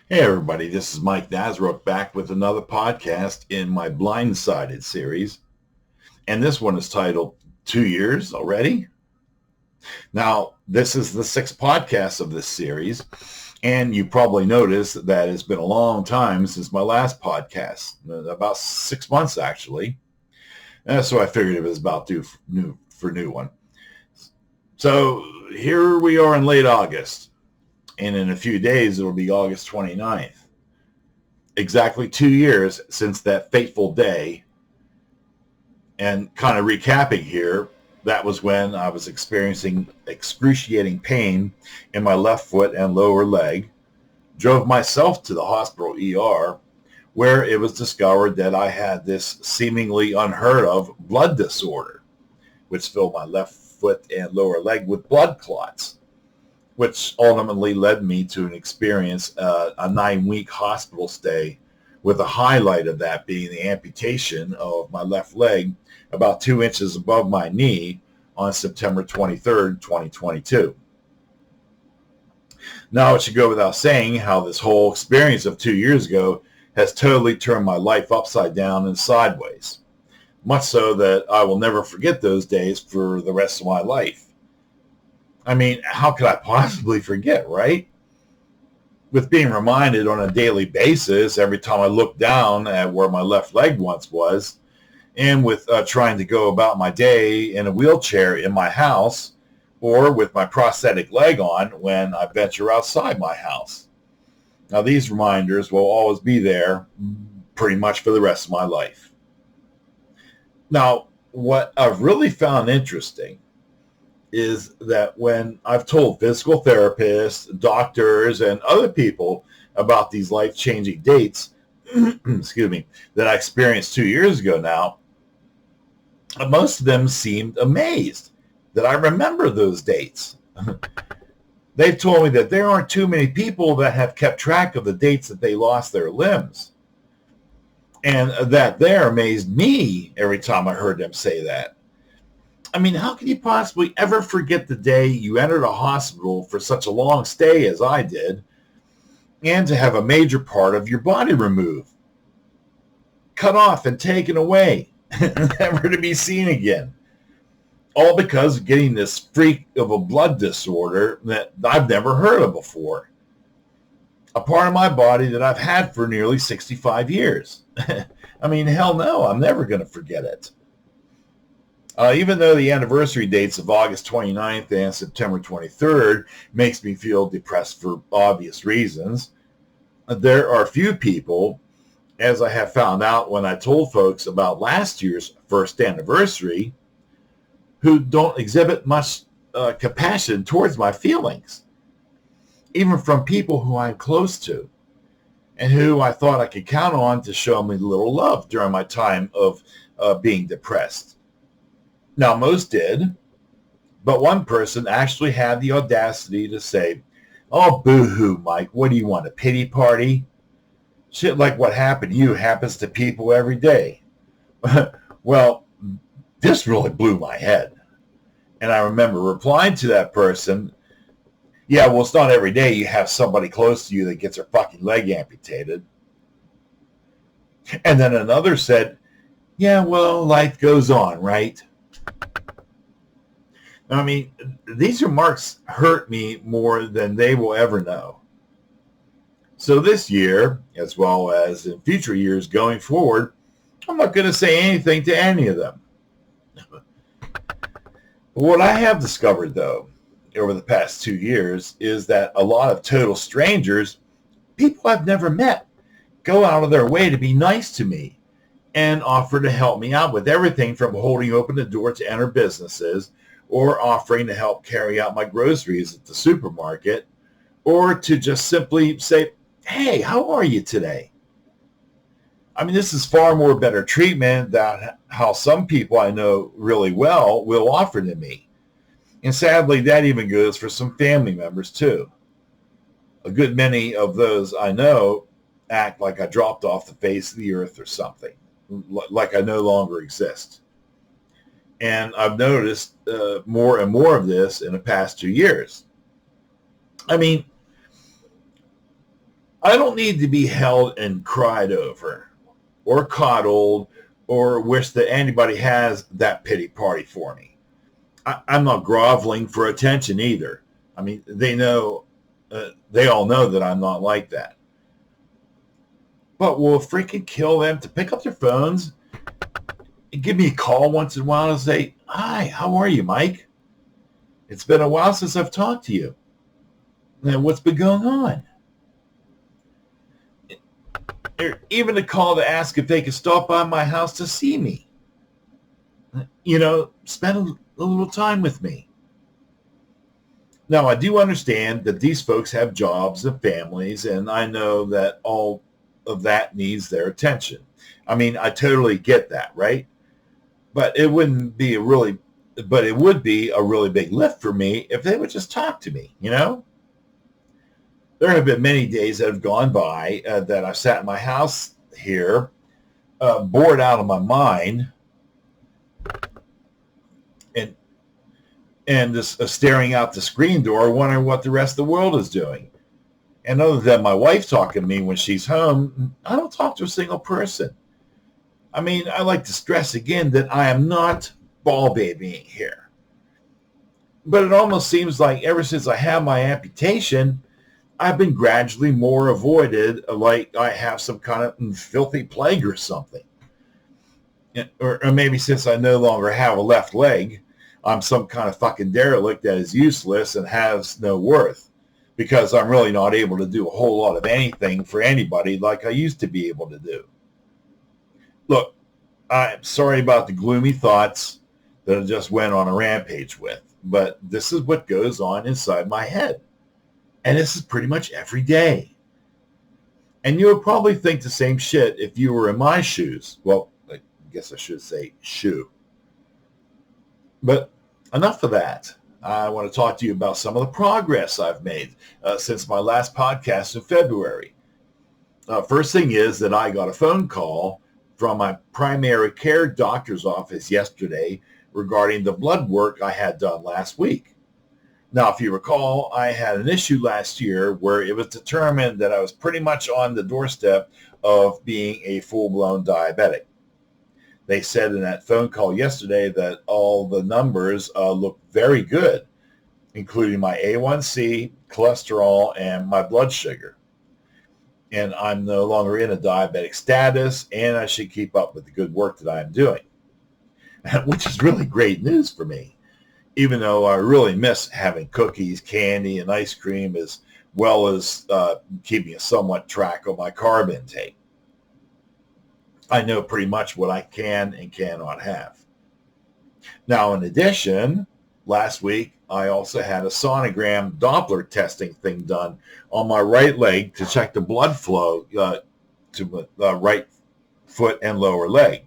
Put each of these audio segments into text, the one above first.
Hey everybody, this is Mike Nazaruk back with another podcast in my Blindsided series. And this one is titled 2 Years Already? Now, this is the sixth podcast of this series. And you probably noticed that it's been a long time since my last podcast, about 6 months actually. So I figured it was about due for new one. So here we are in late August. And in a few days, it'll be August 29th. Exactly 2 years since that fateful day. And kind of recapping here, that was when I was experiencing excruciating pain in my left foot and lower leg, drove myself to the hospital ER, where it was discovered that I had this seemingly unheard of blood disorder, which filled my left foot and lower leg with blood clots, which ultimately led me to an experience, a 9-week hospital stay, with the highlight of that being the amputation of my left leg about 2 inches above my knee on September 23rd, 2022. Now, it should go without saying how this whole experience of 2 years ago has totally turned my life upside down and sideways, much so that I will never forget those days for the rest of my life. I mean, how could I possibly forget, right? With being reminded on a daily basis every time I look down at where my left leg once was, and with trying to go about my day in a wheelchair in my house or with my prosthetic leg on when I venture outside my house. Now, these reminders will always be there pretty much for the rest of my life. Now, what I've really found interesting is that when I've told physical therapists, doctors, and other people about these life-changing dates, excuse me, that I experienced 2 years ago now, most of them seemed amazed that I remember those dates. They've told me that there aren't too many people that have kept track of the dates that they lost their limbs. And that there amazed me every time I heard them say that. I mean, how can you possibly ever forget the day you entered a hospital for such a long stay as I did, and to have a major part of your body removed, cut off and taken away, never to be seen again? All because of getting this freak of a blood disorder that I've never heard of before. A part of my body that I've had for nearly 65 years. I mean, hell no, I'm never going to forget it. Even though the anniversary dates of August 29th and September 23rd makes me feel depressed for obvious reasons, there are few people, as I have found out when I told folks about last year's first anniversary, who don't exhibit much compassion towards my feelings, even from people who I'm close to and who I thought I could count on to show me a little love during my time of being depressed. Now, most did, but one person actually had the audacity to say, "Oh, boo-hoo, Mike, what do you want, a pity party? Shit like what happened to you happens to people every day." Well, this really blew my head. And I remember replying to that person, "Yeah, well, it's not every day you have somebody close to you that gets their fucking leg amputated." And then another said, "Yeah, well, life goes on, right?" I mean, these remarks hurt me more than they will ever know. So this year, as well as in future years going forward, I'm not going to say anything to any of them. What I have discovered, though, over the past 2 years is that a lot of total strangers, people I've never met, go out of their way to be nice to me and offer to help me out with everything from holding open the door to enter businesses, or offering to help carry out my groceries at the supermarket, or to just simply say, "Hey, how are you today?" I mean, this is far more better treatment than how some people I know really well will offer to me. And sadly, that even goes for some family members too. A good many of those I know act like I dropped off the face of the earth or something, like I no longer exist. And I've noticed more and more of this in the past 2 years. I mean, I don't need to be held and cried over or coddled or wish that anybody has that pity party for me. I'm not groveling for attention either. I mean, they all know that I'm not like that. But will it freaking kill them to pick up their phones and give me a call once in a while and say, "Hi, how are you, Mike? It's been a while since I've talked to you. And what's been going on?" Or even a call to ask if they could stop by my house to see me. Spend a little time with me. Now, I do understand that these folks have jobs and families, and I know that all of that needs their attention. I mean, I totally get that, right? But it would be a really big lift for me if they would just talk to me, There have been many days that have gone by that I've sat in my house here, bored out of my mind, and just staring out the screen door, wondering what the rest of the world is doing. And other than my wife talking to me when she's home, I don't talk to a single person. I mean, I like to stress again that I am not ball babying here. But it almost seems like ever since I had my amputation, I've been gradually more avoided, like I have some kind of filthy plague or something. Or maybe since I no longer have a left leg, I'm some kind of fucking derelict that is useless and has no worth, because I'm really not able to do a whole lot of anything for anybody like I used to be able to do. Look, I'm sorry about the gloomy thoughts that I just went on a rampage with, but this is what goes on inside my head. And this is pretty much every day. And you would probably think the same shit if you were in my shoes. Well, I guess I should say shoe. But enough of that. I want to talk to you about some of the progress I've made since my last podcast in February. First thing is that I got a phone call from my primary care doctor's office yesterday regarding the blood work I had done last week. Now, if you recall, I had an issue last year where it was determined that I was pretty much on the doorstep of being a full-blown diabetic. They said in that phone call yesterday that all the numbers look very good, including my A1C, cholesterol, and my blood sugar. And I'm no longer in a diabetic status, and I should keep up with the good work that I'm doing, which is really great news for me, even though I really miss having cookies, candy, and ice cream, as well as keeping a somewhat track of my carb intake. I know pretty much what I can and cannot have. Now, in addition, last week, I also had a sonogram Doppler testing thing done on my right leg to check the blood flow to the right foot and lower leg.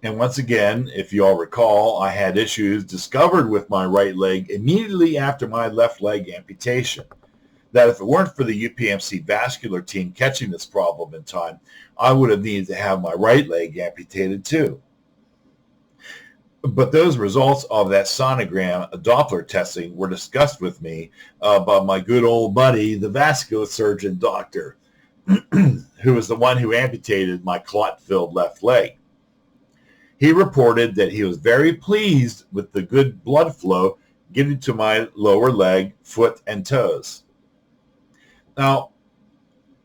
And once again, if you all recall, I had issues discovered with my right leg immediately after my left leg amputation. That if it weren't for the UPMC vascular team catching this problem in time, I would have needed to have my right leg amputated too. But those results of that sonogram Doppler testing were discussed with me by my good old buddy, the vascular surgeon doctor, who was the one who amputated my clot-filled left leg. He reported that he was very pleased with the good blood flow getting to my lower leg, foot, and toes. Now,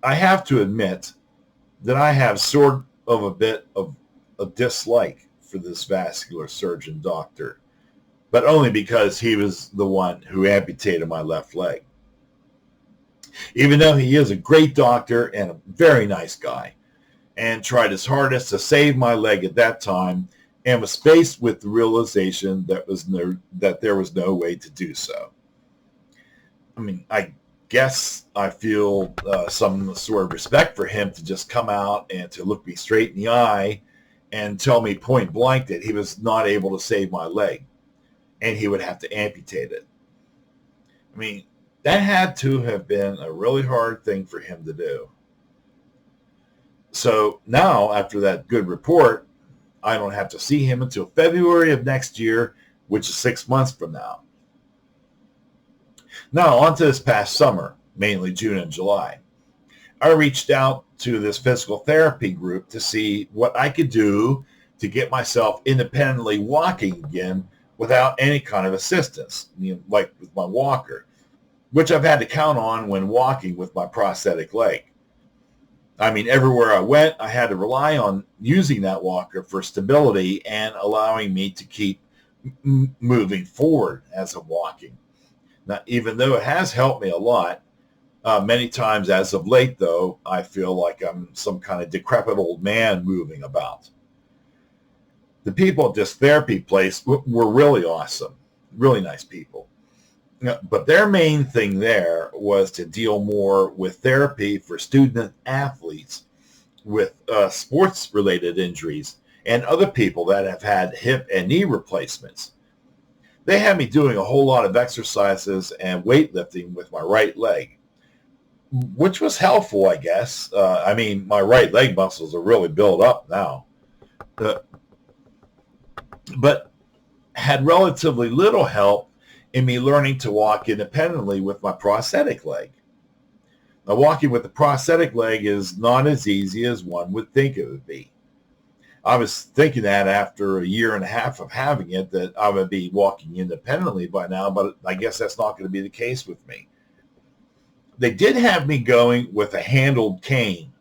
I have to admit that I have sort of a bit of a dislike for this vascular surgeon doctor, but only because he was the one who amputated my left leg. Even though he is a great doctor and a very nice guy, and tried his hardest to save my leg at that time, and was faced with the realization that there was no way to do so. I mean, I guess I feel some sort of respect for him to just come out and to look me straight in the eye and tell me point blank that he was not able to save my leg and he would have to amputate it. I mean, that had to have been a really hard thing for him to do. So now, after that good report, I don't have to see him until February of next year, which is 6 months from now. Now, on to this past summer, mainly June and July. I reached out to this physical therapy group to see what I could do to get myself independently walking again without any kind of assistance, like with my walker, which I've had to count on when walking with my prosthetic leg. I mean, everywhere I went, I had to rely on using that walker for stability and allowing me to keep moving forward as I'm walking. Now, even though it has helped me a lot, many times as of late, though, I feel like I'm some kind of decrepit old man moving about. The people at this therapy place were really awesome, really nice people. But their main thing there was to deal more with therapy for student athletes with sports-related injuries and other people that have had hip and knee replacements. They had me doing a whole lot of exercises and weightlifting with my right leg, which was helpful, I guess. I mean, my right leg muscles are really built up now. But had relatively little help in me learning to walk independently with my prosthetic leg. Now, walking with the prosthetic leg is not as easy as one would think it would be. I was thinking that after a year and a half of having it, that I would be walking independently by now, but I guess that's not going to be the case with me. They did have me going with a handled cane,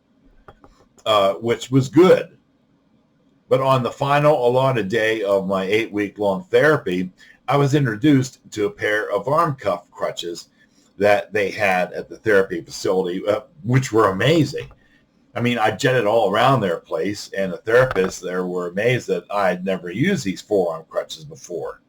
which was good. But on the final allotted day of my 8-week-long therapy, I was introduced to a pair of arm cuff crutches that they had at the therapy facility, which were amazing. I mean, I jetted all around their place, and the therapists there were amazed that I had never used these forearm crutches before.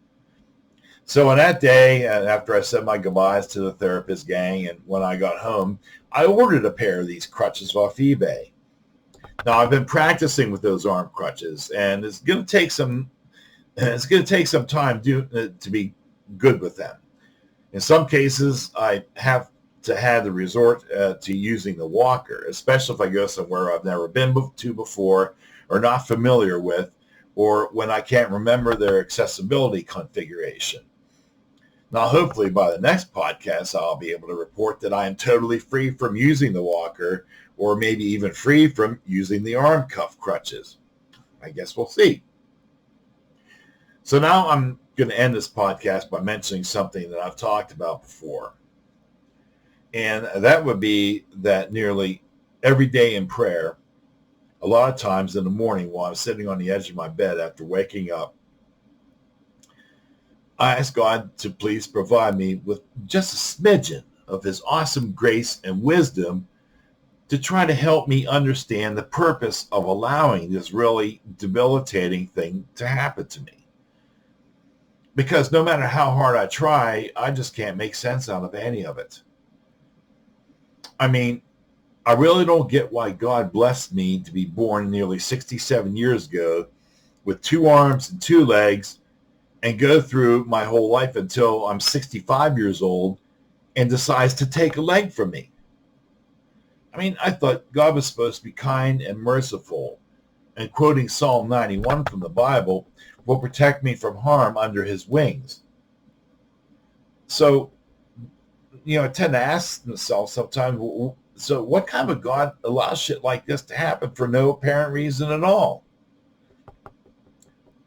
So on that day, after I said my goodbyes to the therapist gang, and when I got home, I ordered a pair of these crutches off eBay. Now, I've been practicing with those arm crutches, and it's going to take some time to be good with them. In some cases, I have to have the resort to using the walker, especially if I go somewhere I've never been to before or not familiar with, or when I can't remember their accessibility configuration. Now, hopefully by the next podcast, I'll be able to report that I am totally free from using the walker, or maybe even free from using the arm cuff crutches. I guess we'll see. So now I'm going to end this podcast by mentioning something that I've talked about before. And that would be that nearly every day in prayer, a lot of times in the morning while I'm sitting on the edge of my bed after waking up, I ask God to please provide me with just a smidgen of his awesome grace and wisdom to try to help me understand the purpose of allowing this really debilitating thing to happen to me. Because no matter how hard I try, I just can't make sense out of any of it. I mean, I really don't get why God blessed me to be born nearly 67 years ago with 2 arms and 2 legs and go through my whole life until I'm 65 years old and decides to take a leg from me. I mean, I thought God was supposed to be kind and merciful, and quoting Psalm 91 from the Bible, will protect me from harm under his wings. So, I tend to ask myself sometimes, so what kind of God allows shit like this to happen for no apparent reason at all?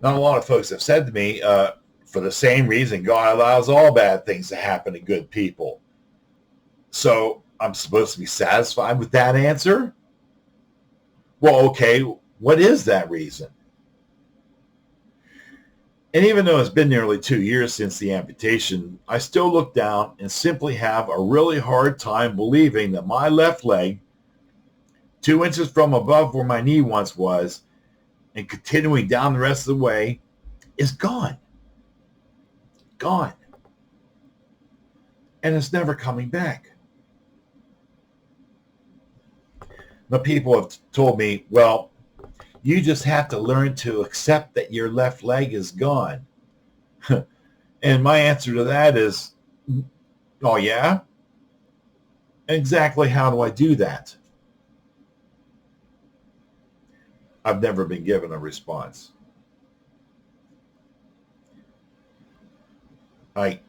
Now, a lot of folks have said to me, for the same reason God allows all bad things to happen to good people. So I'm supposed to be satisfied with that answer? Well, okay, what is that reason? And even though it's been nearly 2 years since the amputation, I still look down and simply have a really hard time believing that my left leg, 2 inches from above where my knee once was, and continuing down the rest of the way, is gone. Gone. And it's never coming back. Now, people have told me, well, you just have to learn to accept that your left leg is gone. And my answer to that is, oh yeah? Exactly how do I do that? I've never been given a response. I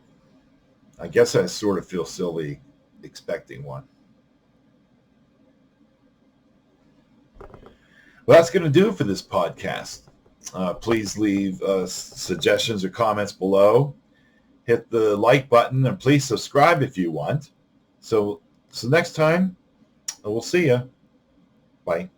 guess I sort of feel silly expecting one. Well, that's going to do it for this podcast. Please leave suggestions or comments below. Hit the like button and please subscribe if you want. So next time, we'll see you. Bye.